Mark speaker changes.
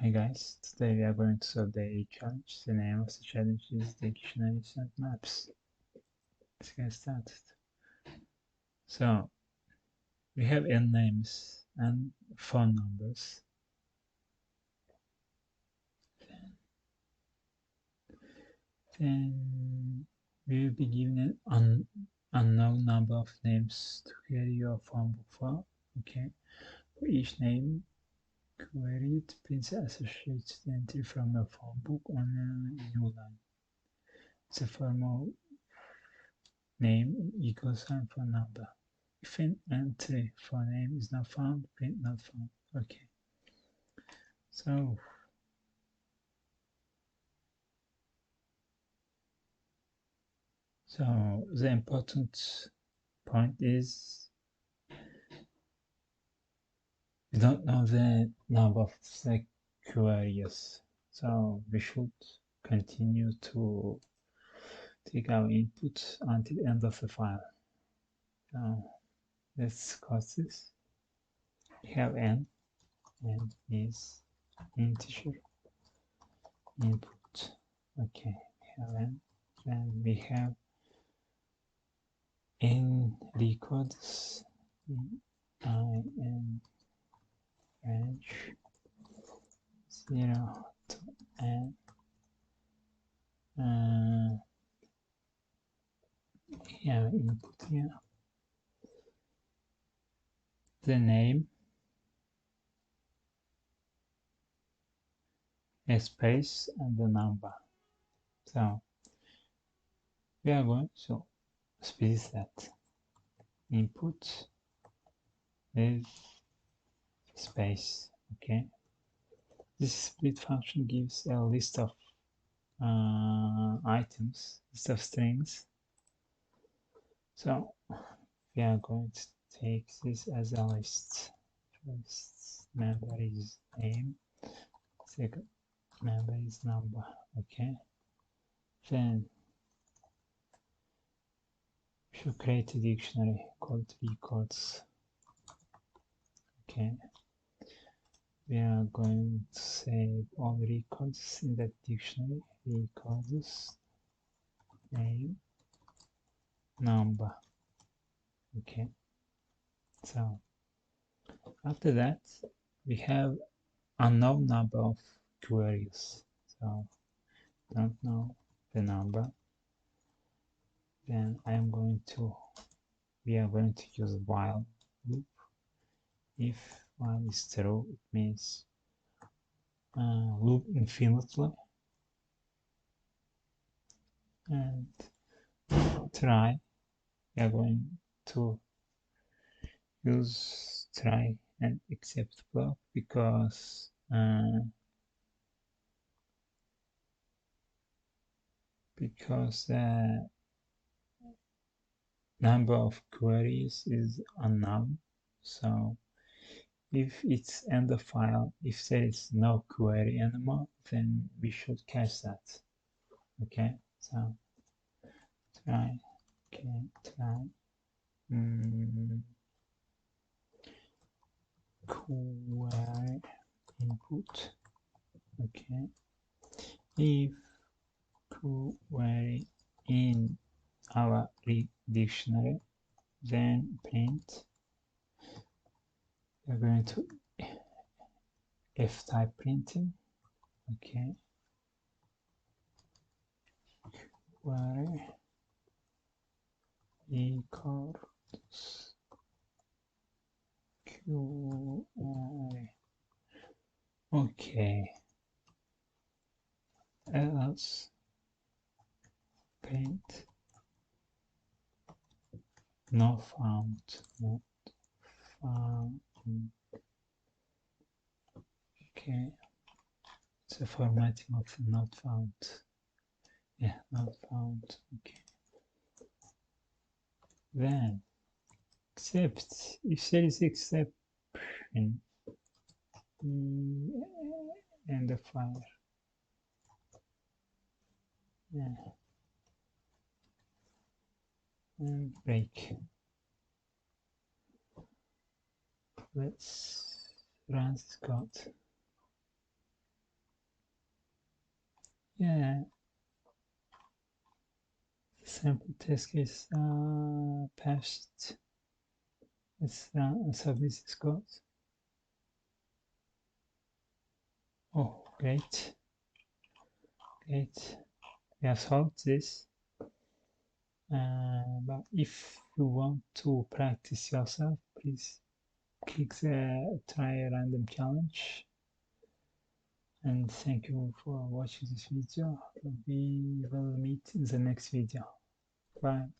Speaker 1: Hi guys, today we are going to solve the challenge. The name of the challenge is Dictionaries and Maps. Let's get started. So, we have n names and phone numbers. Then we will be given an unknown number of names to query your phone book for. Okay, for each name queried, please associate the entry from your phone book on a new line. It's a formal name equals sign phone number. If an entry for name is not found, print not found. Okay. So the important point is we don't know the number of the queries. So we should continue to take our input until the end of the file. Now let's cause this. We have n is integer input. Okay, we have n. Then we have n records in range 0 to n. Here input here the name, a space, and the number. So we are going to split that input with space. Okay, this split function gives a list of items, list of strings. So we are going to take this as a list. First member is name, second member is number. Okay, then we should create a dictionary called records. Okay, we are going to save all records in that dictionary. Records name number. Okay, so after that we have unknown number of queries. So don't know the number. Then we are going to use while loop. If while is true, it means loop infinitely, and try. We are going to use try and except block because the number of queries is unknown. So if it's in the file, if there is no query anymore, then we should catch that. Okay, so try, okay, try query input. Okay, if query in our dictionary, then print. We're going to f-type printing. Okay, query equals query. Okay, else print not found, not found. Okay, it's a formatting of not found. Yeah, not found. Okay, then except if there is exception in the file. Yeah, and break. Let's run this code. Yeah, sample test case passed. Let's submit this code. Oh, great, great. We have solved this. But if you want to practice yourself, please click the try a random challenge. And thank you for watching this video. We will meet in the next video. Bye.